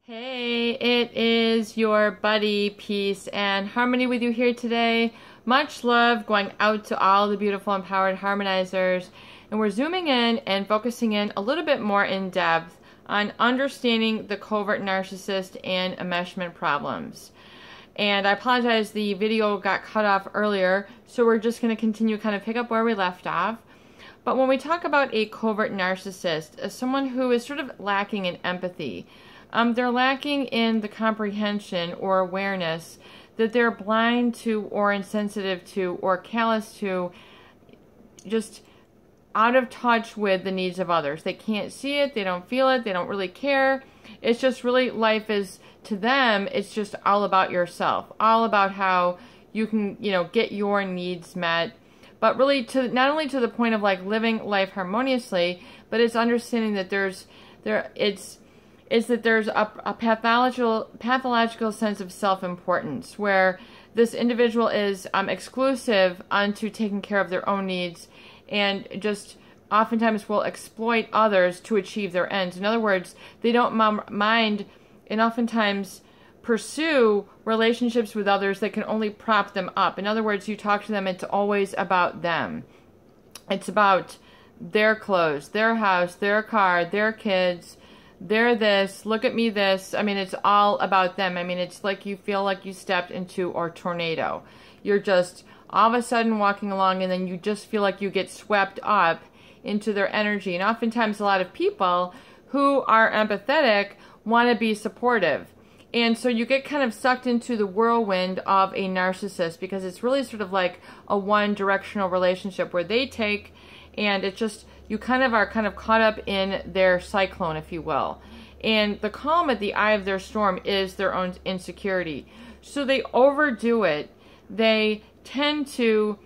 Hey, it is your buddy, Peace and Harmony with you here today. Much love going out to all the beautiful empowered harmonizers. And we're zooming in and focusing in a little bit more in depth on understanding the covert narcissist and enmeshment problems. And I apologize, the video got cut off earlier, so we're just going to continue kind of pick up where we left off. But when we talk about a covert narcissist, as someone who is sort of lacking in empathy, they're lacking in the comprehension or awareness that they're blind to or insensitive to or callous to, just out of touch with the needs of others. They can't see it, they don't feel it, they don't really care. It's just really, life is, to them, it's just all about yourself, all about how you can, get your needs met. But really, to not only to the point of like living life harmoniously, but it's understanding that there's a pathological sense of self-importance where this individual is exclusive unto taking care of their own needs and just oftentimes will exploit others to achieve their ends. In other words, they don't mind and oftentimes pursue relationships with others that can only prop them up. In other words, you talk to them, it's always about them. It's about their clothes, their house, their car, their kids, they're this, look at me this. I mean, it's all about them. I mean, it's like you feel like you stepped into a tornado. You're just all of a sudden walking along and then you just feel like you get swept up into their energy. And oftentimes a lot of people who are empathetic want to be supportive. And so you get kind of sucked into the whirlwind of a narcissist because it's really sort of like a one-directional relationship where they take, and it's just, you kind of are caught up in their cyclone, if you will. And the calm at the eye of their storm is their own insecurity. So they overdo it. They tend to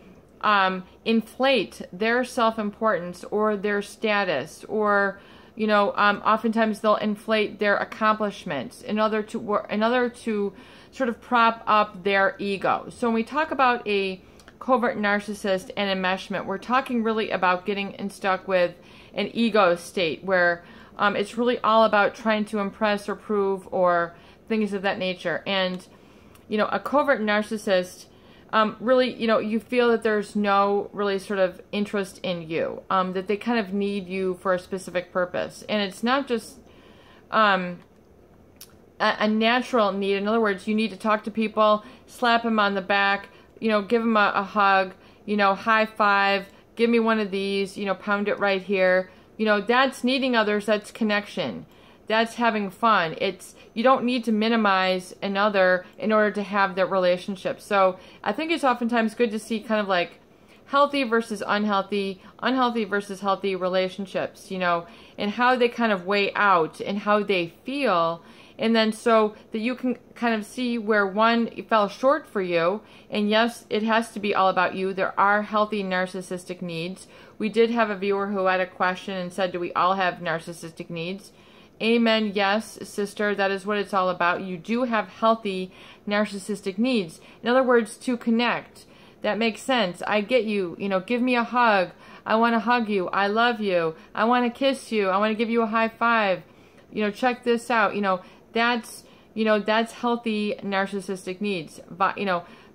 inflate their self-importance or their status, or oftentimes they'll inflate their accomplishments in order to sort of prop up their ego. So when we talk about a covert narcissist and enmeshment, we're talking really about getting stuck with an ego state where it's really all about trying to impress or prove or things of that nature. And a covert narcissist, really, you feel that there's no really sort of interest in you, that they kind of need you for a specific purpose. And it's not just a natural need. In other words, you need to talk to people, slap them on the back, give them a hug, high five, give me one of these, pound it right here. That's needing others, that's connection. That's having fun. You don't need to minimize another in order to have that relationship. So I think it's oftentimes good to see kind of like healthy versus unhealthy, unhealthy versus healthy relationships, and how they kind of weigh out and how they feel. And then so that you can kind of see where one fell short for you. And yes, it has to be all about you. There are healthy narcissistic needs. We did have a viewer who had a question and said, do we all have narcissistic needs? Amen. Yes, sister, that is what it's all about. You do have healthy narcissistic needs. In other words, to connect. That makes sense. I get you. Give me a hug. I want to hug you. I love you. I want to kiss you. I want to give you a high five. Check this out. That's healthy narcissistic needs. But,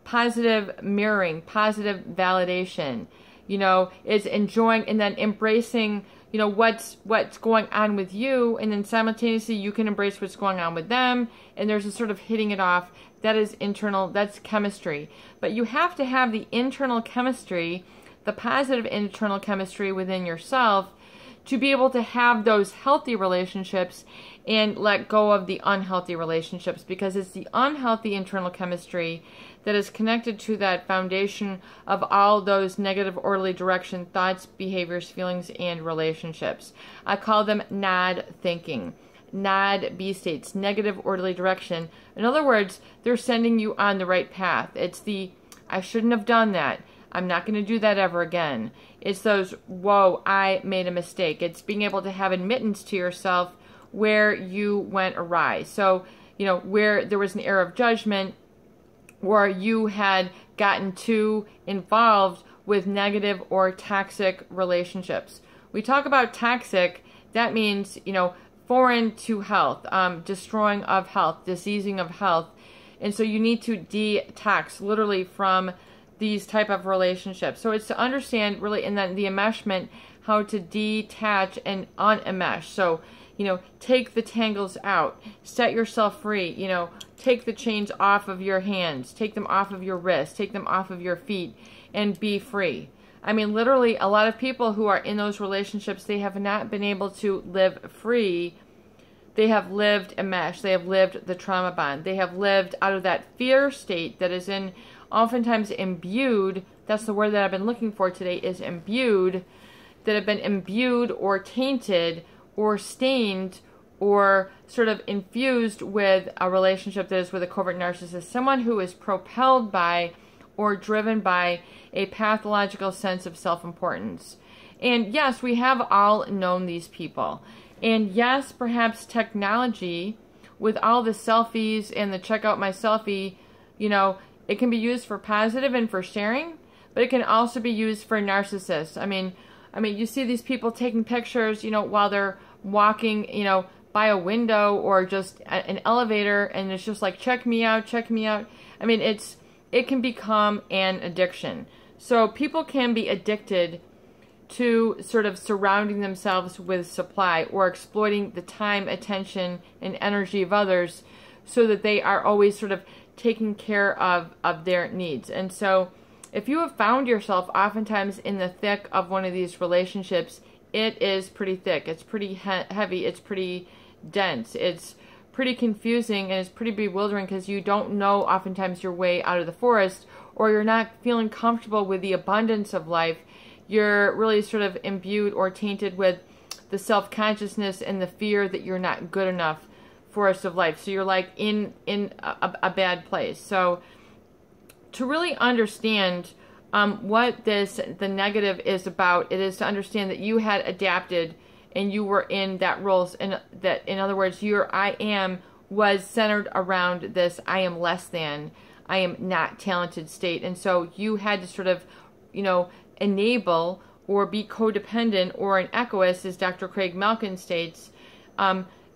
positive mirroring, positive validation. It's enjoying and then embracing, what's going on with you, and then simultaneously you can embrace what's going on with them, and there's a sort of hitting it off. That is internal, that's chemistry. But you have to have the internal chemistry, the positive internal chemistry within yourself, to be able to have those healthy relationships and let go of the unhealthy relationships, because it's the unhealthy internal chemistry that is connected to that foundation of all those negative orderly direction thoughts, behaviors, feelings, and relationships. I call them NOD thinking, NOD B states, negative orderly direction. In other words, they're sending you on the right path. It's the, I shouldn't have done that. I'm not going to do that ever again. It's those, whoa, I made a mistake. It's being able to have admittance to yourself where you went awry. So, where there was an error of judgment, or you had gotten too involved with negative or toxic relationships. We talk about toxic, that means, foreign to health, destroying of health, diseasing of health. And so you need to detox literally from these type of relationships. So it's to understand really in the enmeshment how to detach and unenmesh. So, you know, take the tangles out, set yourself free, you know, take the chains off of your hands, take them off of your wrists, take them off of your feet, and be free. I mean, literally, a lot of people who are in those relationships, they have not been able to live free. They have lived enmeshed. They have lived the trauma bond. They have lived out of that fear state that is in, oftentimes imbued, that's the word that I've been looking for today, is imbued, that have been imbued or tainted or stained or sort of infused with a relationship that is with a covert narcissist, someone who is propelled by or driven by a pathological sense of self-importance. And yes, we have all known these people. And yes, perhaps technology, with all the selfies and the check out my selfie, you know, it can be used for positive and for sharing, but it can also be used for narcissists. I mean, you see these people taking pictures, you know, while they're walking, you know, by a window or just an elevator, and it's just like, check me out, check me out. I mean, it can become an addiction. So people can be addicted to sort of surrounding themselves with supply or exploiting the time, attention, and energy of others so that they are always sort of taking care of their needs. And so if you have found yourself oftentimes in the thick of one of these relationships, it is pretty thick, it's pretty heavy, it's pretty dense, it's pretty confusing, and it's pretty bewildering because you don't know oftentimes your way out of the forest, or you're not feeling comfortable with the abundance of life. You're really sort of imbued or tainted with the self-consciousness and the fear that you're not good enough forest of life. So you're like in a bad place. So to really understand what the negative is about, it is to understand that you had adapted and you were in that roles, and that, in other words, your I am was centered around this I am less than, I am not talented state. And so you had to sort of, you know, enable or be codependent or an echoist, as Dr. Craig Malkin states,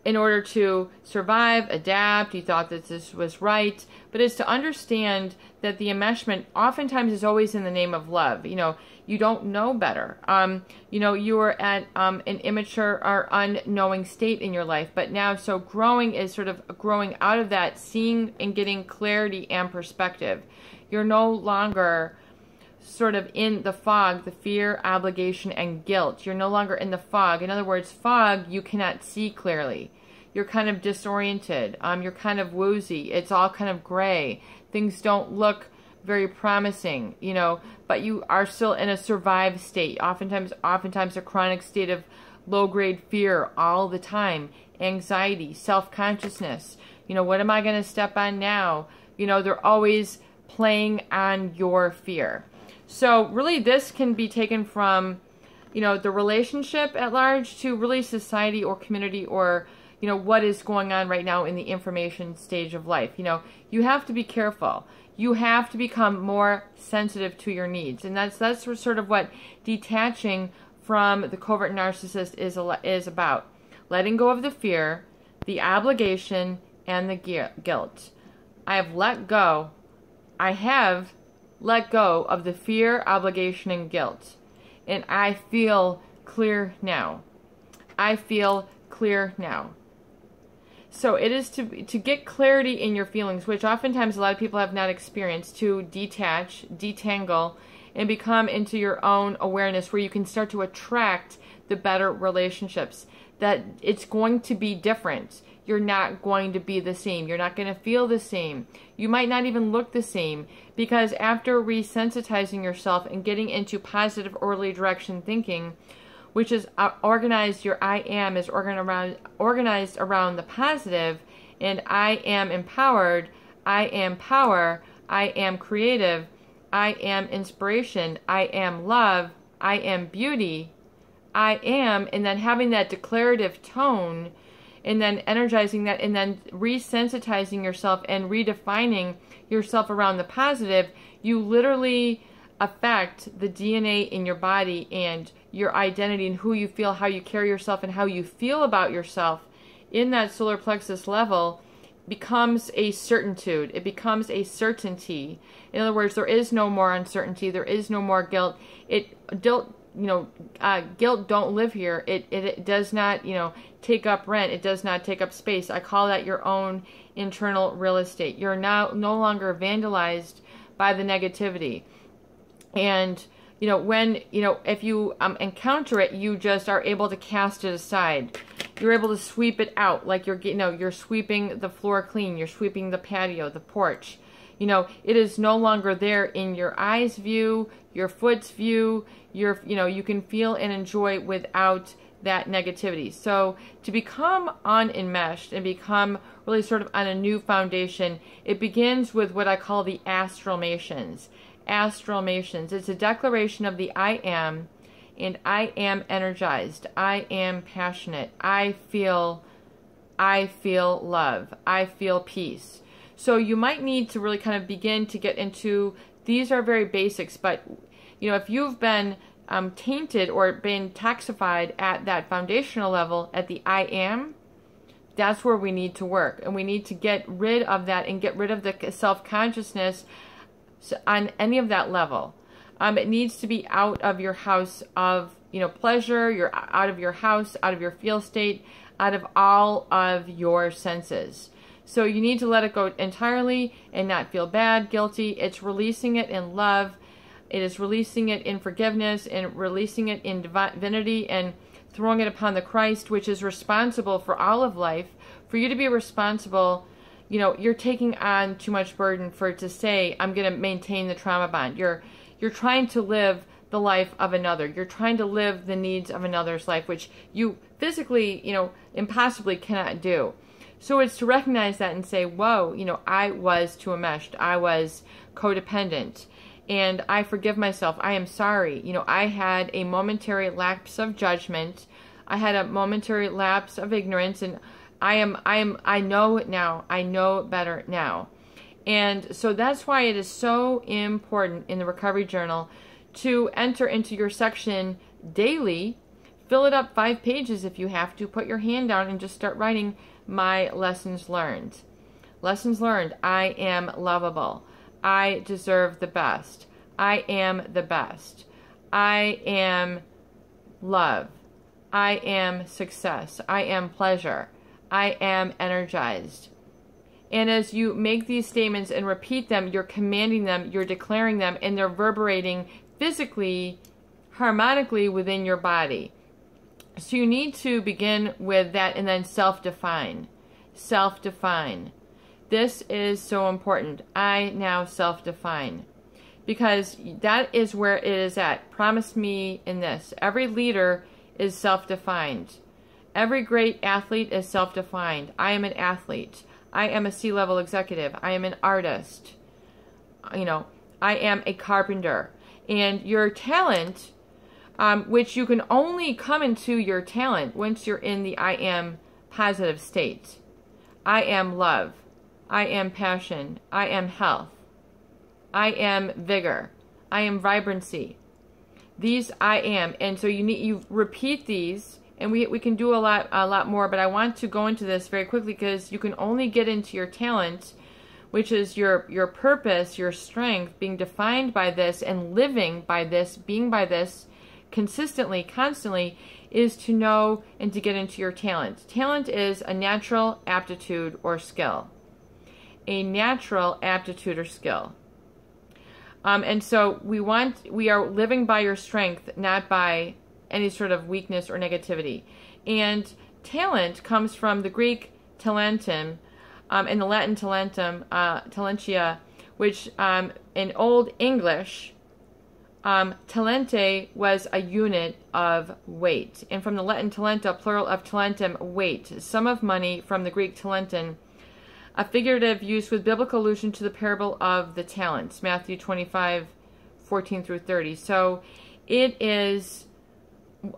in order to survive, adapt. You thought that this was right, but it's to understand that the enmeshment oftentimes is always in the name of love. You know, you don't know better. You know, you were at an immature or unknowing state in your life, but now, so growing is sort of growing out of that, seeing and getting clarity and perspective. You're no longer sort of in the fog, the fear, obligation, and guilt. You're no longer in the fog. In other words, fog, you cannot see clearly. You're kind of disoriented. You're kind of woozy. It's all kind of gray. Things don't look very promising, you know, but you are still in a survive state. Oftentimes a chronic state of low-grade fear all the time, anxiety, self-consciousness. You know, what am I going to step on now? You know, they're always playing on your fear. So really this can be taken from, you know, the relationship at large to really society or community, or, you know, what is going on right now in the information stage of life. You know, you have to be careful. You have to become more sensitive to your needs. And that's sort of what detaching from the covert narcissist is about. Letting go of the fear, the obligation, and the guilt. I have let go of the fear, obligation, and guilt. And I feel clear now. I feel clear now. So it is to get clarity in your feelings, which oftentimes a lot of people have not experienced, to detach, detangle, and become into your own awareness where you can start to attract the better relationships. That it's going to be different. You're not going to be the same. You're not going to feel the same. You might not even look the same, because after resensitizing yourself and getting into positive early direction thinking, which is organized, your I am is organized around the positive, and I am empowered, I am power, I am creative, I am inspiration, I am love, I am beauty, I am, and then having that declarative tone, and then energizing that, and then resensitizing yourself and redefining yourself around the positive, you literally affect the DNA in your body and your identity and who you feel, how you carry yourself, and how you feel about yourself in that solar plexus level becomes a certaintude. It becomes a certainty. In other words, there is no more uncertainty. There is no more guilt. Guilt don't live here. It does not, take up rent. It does not take up space. I call that your own internal real estate. You're now no longer vandalized by the negativity. And, when, if you encounter it, you just are able to cast it aside. You're able to sweep it out, like you're sweeping the floor clean. You're sweeping the patio, the porch. It is no longer there in your eye's view, your foot's view. You can feel and enjoy without that negativity. So to become unenmeshed and become really sort of on a new foundation, it begins with what I call the astralmations. Astralmations. It's a declaration of the I am, and I am energized. I am passionate. I feel love. I feel peace. So you might need to really kind of begin to get into, these are very basics, but if you've been tainted or been toxified at that foundational level, at the I am, that's where we need to work. And we need to get rid of that and get rid of the self-consciousness on any of that level. It needs to be out of your house of, pleasure. You're out of your house, out of your feel state, out of all of your senses. So you need to let it go entirely and not feel bad, guilty. It's releasing it in love. It is releasing it in forgiveness and releasing it in divinity and throwing it upon the Christ, which is responsible for all of life. For you to be responsible, you're taking on too much burden for it to say, I'm going to maintain the trauma bond. You're trying to live the life of another. You're trying to live the needs of another's life, which you physically, impossibly cannot do. So it's to recognize that and say, whoa, I was too enmeshed. I was codependent. And I forgive myself. I am sorry. I had a momentary lapse of judgment. I had a momentary lapse of ignorance, and I know now. I know better now. And so that's why it is so important in the recovery journal to enter into your section daily. Fill it up 5 pages if you have to. Put your hand down and just start writing my lessons learned. Lessons learned. I am lovable. I deserve the best. I am the best. I am love. I am success. I am pleasure. I am energized. And as you make these statements and repeat them, you're commanding them, you're declaring them, and they're reverberating physically, harmonically within your body. So you need to begin with that and then self-define. Self-define. This is so important. I now self-define. Because that is where it is at. Promise me in this. Every leader is self-defined. Every great athlete is self-defined. I am an athlete. I am a C-level executive. I am an artist. I am a carpenter. And your talent, which you can only come into your talent once you're in the I am positive state. I am love. I am passion. I am health. I am vigor. I am vibrancy. These I am. And so you repeat these, and we can do a lot more, but I want to go into this very quickly because you can only get into your talent, which is your purpose, your strength, being defined by this and living by this, being by this consistently, constantly, is to know and to get into your talent. Talent is a natural aptitude or skill. A natural aptitude or skill. And so we are living by your strength, not by any sort of weakness or negativity. And talent comes from the Greek talentum and the Latin talentum, talentia, which in Old English, talente was a unit of weight. And from the Latin talenta, plural of talentum, weight. Sum of money from the Greek talenton, a figurative use with biblical allusion to the parable of the talents, Matthew 25:14 through 30. So it is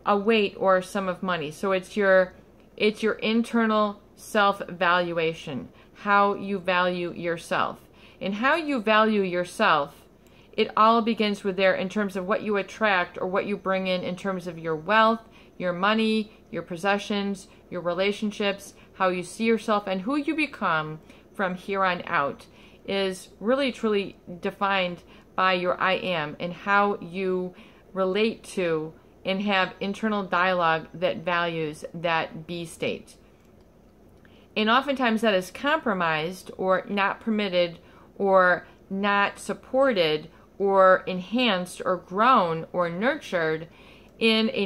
a weight or a sum of money. So it's your internal self-valuation, how you value yourself. And how you value yourself, it all begins with there in terms of what you attract or what you bring in terms of your wealth, your money, your possessions, your relationships, how you see yourself, and who you become from here on out is really truly defined by your I am and how you relate to and have internal dialogue that values that be state. And oftentimes that is compromised or not permitted or not supported or enhanced or grown or nurtured in a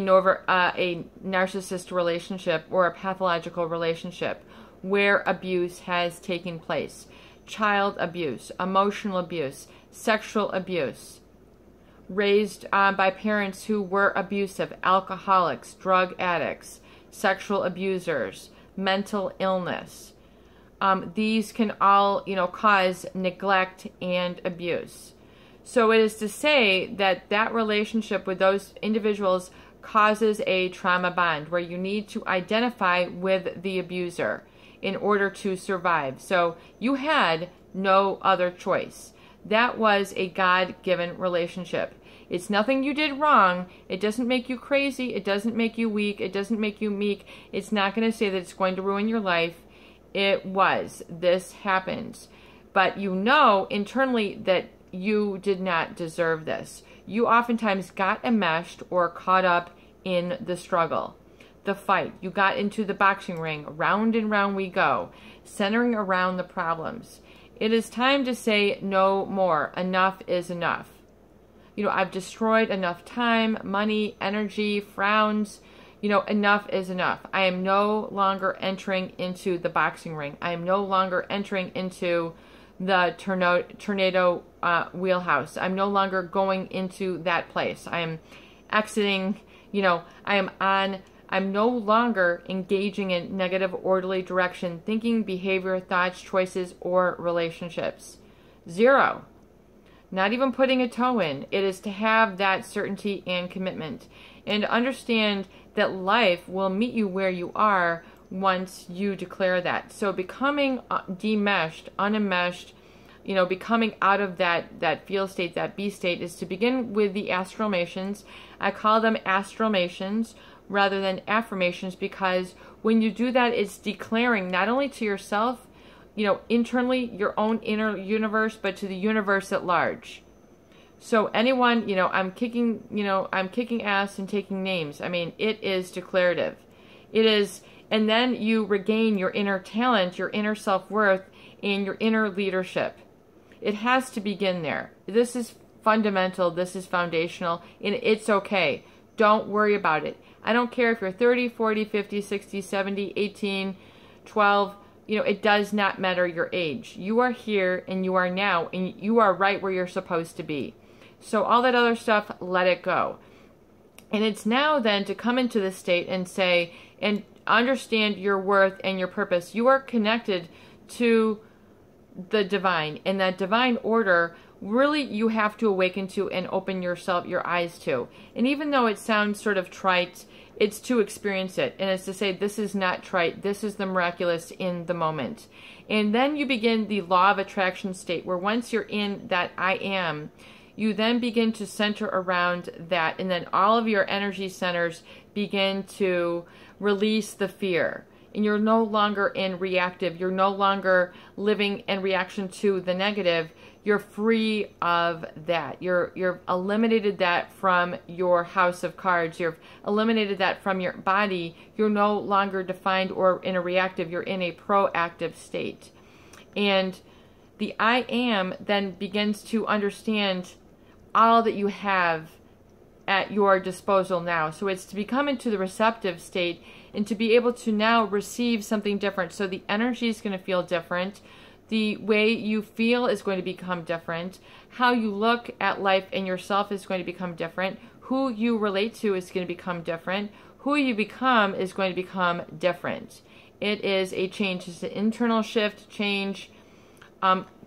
narcissist relationship or a pathological relationship where abuse has taken place. Child abuse, emotional abuse, sexual abuse, raised by parents who were abusive, alcoholics, drug addicts, sexual abusers, mental illness. These can all, cause neglect and abuse. So it is to say that that relationship with those individuals causes a trauma bond where you need to identify with the abuser in order to survive. So you had no other choice. That was a God-given relationship. It's nothing you did wrong. It doesn't make you crazy. It doesn't make you weak. It doesn't make you meek. It's not going to say that it's going to ruin your life. It was. This happened. But you know internally that you did not deserve this. You oftentimes got enmeshed or caught up in the struggle, the fight. You got into the boxing ring. Round and round we go, centering around the problems. It is time to say no more. Enough is enough. I've destroyed enough time, money, energy, frowns. Enough is enough. I am no longer entering into the boxing ring. I am no longer entering into the tornado wheelhouse. I'm no longer going into that place. I am exiting, I'm no longer engaging in negative, orderly direction, thinking, behavior, thoughts, choices, or relationships. Zero. Not even putting a toe in. It is to have that certainty and commitment. And understand that life will meet you where you are once you declare that. So becoming demeshed, unenmeshed, becoming out of that feel state, that be state, is to begin with the astralmations. I call them astralmations rather than affirmations, because when you do that, it's declaring not only to yourself, internally, your own inner universe, but to the universe at large. So anyone, I'm kicking ass and taking names. I mean, it is declarative. It is, and then you regain your inner talent, your inner self-worth, and your inner leadership. It has to begin there. This is fundamental. This is foundational, and it's okay. Don't worry about it. I don't care if you're 30, 40, 50, 60, 70, 18, 12, it does not matter your age. You are here and you are now, and you are right where you're supposed to be. So all that other stuff, let it go. And it's now then to come into this state and say, and understand your worth and your purpose. You are connected to the divine, and that divine order really you have to awaken to and open your eyes to. And even though it sounds sort of trite, it's to experience it. And it's to say, this is not trite. This is the miraculous in the moment. And then you begin the law of attraction state, where once you're in that I am, you then begin to center around that. And then all of your energy centers begin to release the fear. And you're no longer in reactive. You're no longer living in reaction to the negative. You're free of that. You've eliminated that from your house of cards. You've eliminated that from your body. You're no longer defined or in a reactive. You're in a proactive state. And the I am then begins to understand all that you have at your disposal now. So it's to become into the receptive state and to be able to now receive something different. So the energy is going to feel different. The way you feel is going to become different. How you look at life and yourself is going to become different. Who you relate to is going to become different. Who you become is going to become different. It is a change. It's an internal shift, change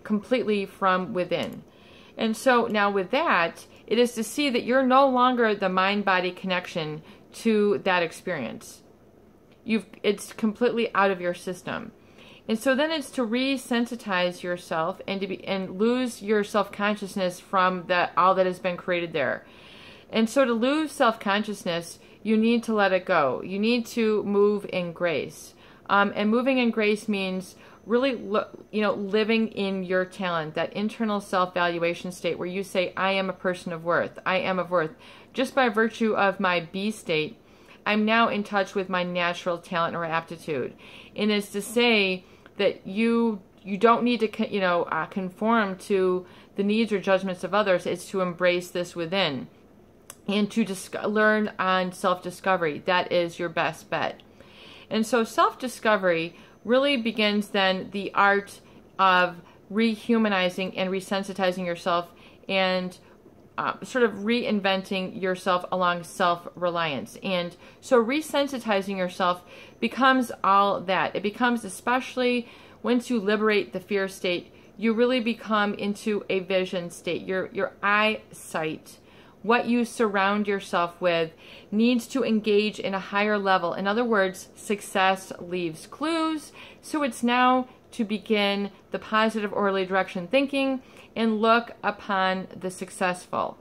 completely from within. And so now with that, it is to see that you're no longer the mind-body connection to that experience. It's completely out of your system. And so then it's to resensitize yourself and lose your self-consciousness from all that has been created there. And so to lose self-consciousness, you need to let it go. You need to move in grace. And moving in grace means really, living in your talent, that internal self-valuation state where you say, I am a person of worth. I am of worth. Just by virtue of my B state, I'm now in touch with my natural talent or aptitude. And it's to say that you don't need to, conform to the needs or judgments of others. It's to embrace this within and to learn on self-discovery. That is your best bet. And so self-discovery really begins then the art of rehumanizing and resensitizing yourself and sort of reinventing yourself along self-reliance. And so resensitizing yourself becomes all that. It becomes, especially once you liberate the fear state, you really become into a vision state. Your eyesight, what you surround yourself with, needs to engage in a higher level. In other words, success leaves clues. So it's now to begin the positive orderly direction thinking and look upon the successful.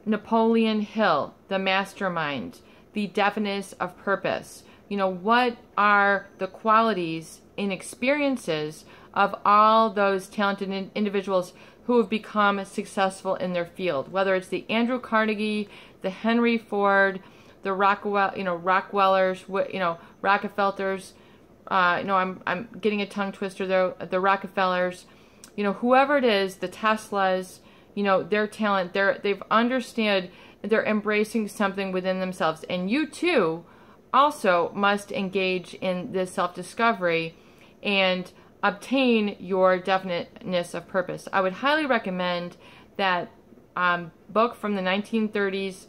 Napoleon Hill, the mastermind, the definiteness of purpose. What are the qualities and experiences of all those talented individuals who have become successful in their field, whether it's the Andrew Carnegie, the Henry Ford, the Rockefellers, I'm getting a tongue twister there, the Rockefellers, whoever it is, the Teslas, their talent, they've understood, they're embracing something within themselves. And you too also must engage in this self-discovery and obtain your definiteness of purpose. I would highly recommend that book from the 1930s,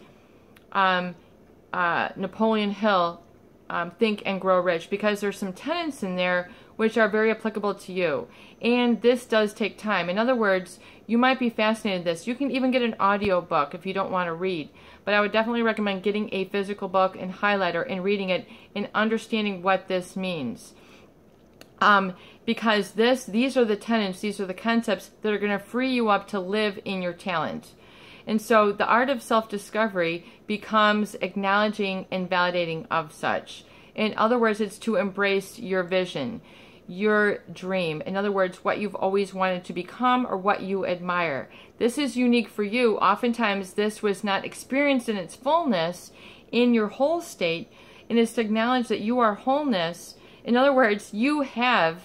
Napoleon Hill, Think and Grow Rich, because there's some tenets in there which are very applicable to you. And this does take time. In other words, you might be fascinated with this. You can even get an audio book if you don't want to read. But I would definitely recommend getting a physical book and highlighter and reading it and understanding what this means. Because these are the tenets, these are the concepts that are going to free you up to live in your talent. And so the art of self-discovery becomes acknowledging and validating of such. In other words, it's to embrace your vision, your dream. In other words, what you've always wanted to become or what you admire. This is unique for you. Oftentimes, this was not experienced in its fullness in your whole state, and it's to acknowledge that you are wholeness. In other words, you have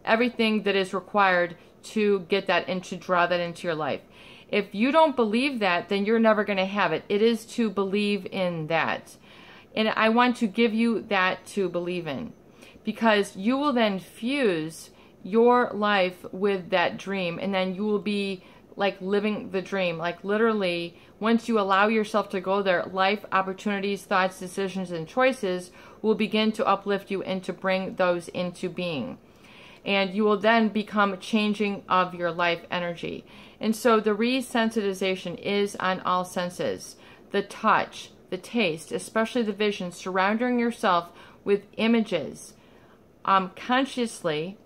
everything that is required to get that and to draw that into your life. If you don't believe that, then you're never going to have it. It is to believe in that. And I want to give you that to believe in, because you will then fuse your life with that dream, and then you will be like living the dream. Like literally, once you allow yourself to go there, life, opportunities, thoughts, decisions, and choices will begin to uplift you and to bring those into being. And you will then become changing of your life energy. And so the resensitization is on all senses. The touch, the taste, especially the vision, surrounding yourself with images, consciously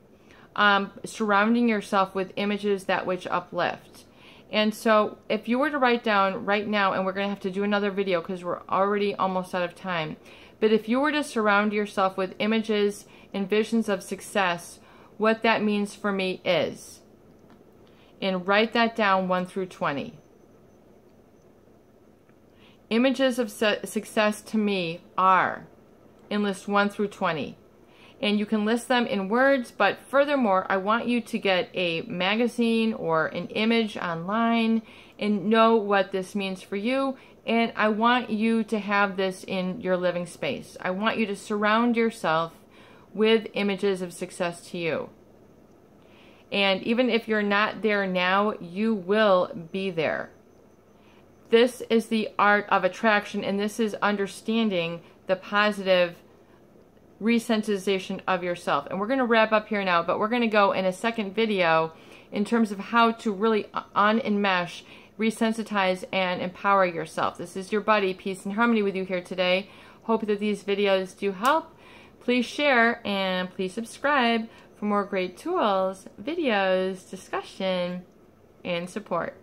surrounding yourself with images that which uplift. And so if you were to write down right now, and we're going to have to do another video because we're already almost out of time, but if you were to surround yourself with images and visions of success, what that means for me is, and write that down 1 through 20. Images of success to me are, and list 1 through 20. And you can list them in words, but furthermore, I want you to get a magazine or an image online and know what this means for you. And I want you to have this in your living space. I want you to surround yourself with images of success to you. And even if you're not there now, you will be there. This is the art of attraction, and this is understanding the positive resensitization of yourself. And we're going to wrap up here now, but we're going to go in a second video in terms of how to really unenmesh, resensitize, and empower yourself. This is your buddy, Peace and Harmony, with you here today. Hope that these videos do help. Please share and please subscribe for more great tools, videos, discussion, and support.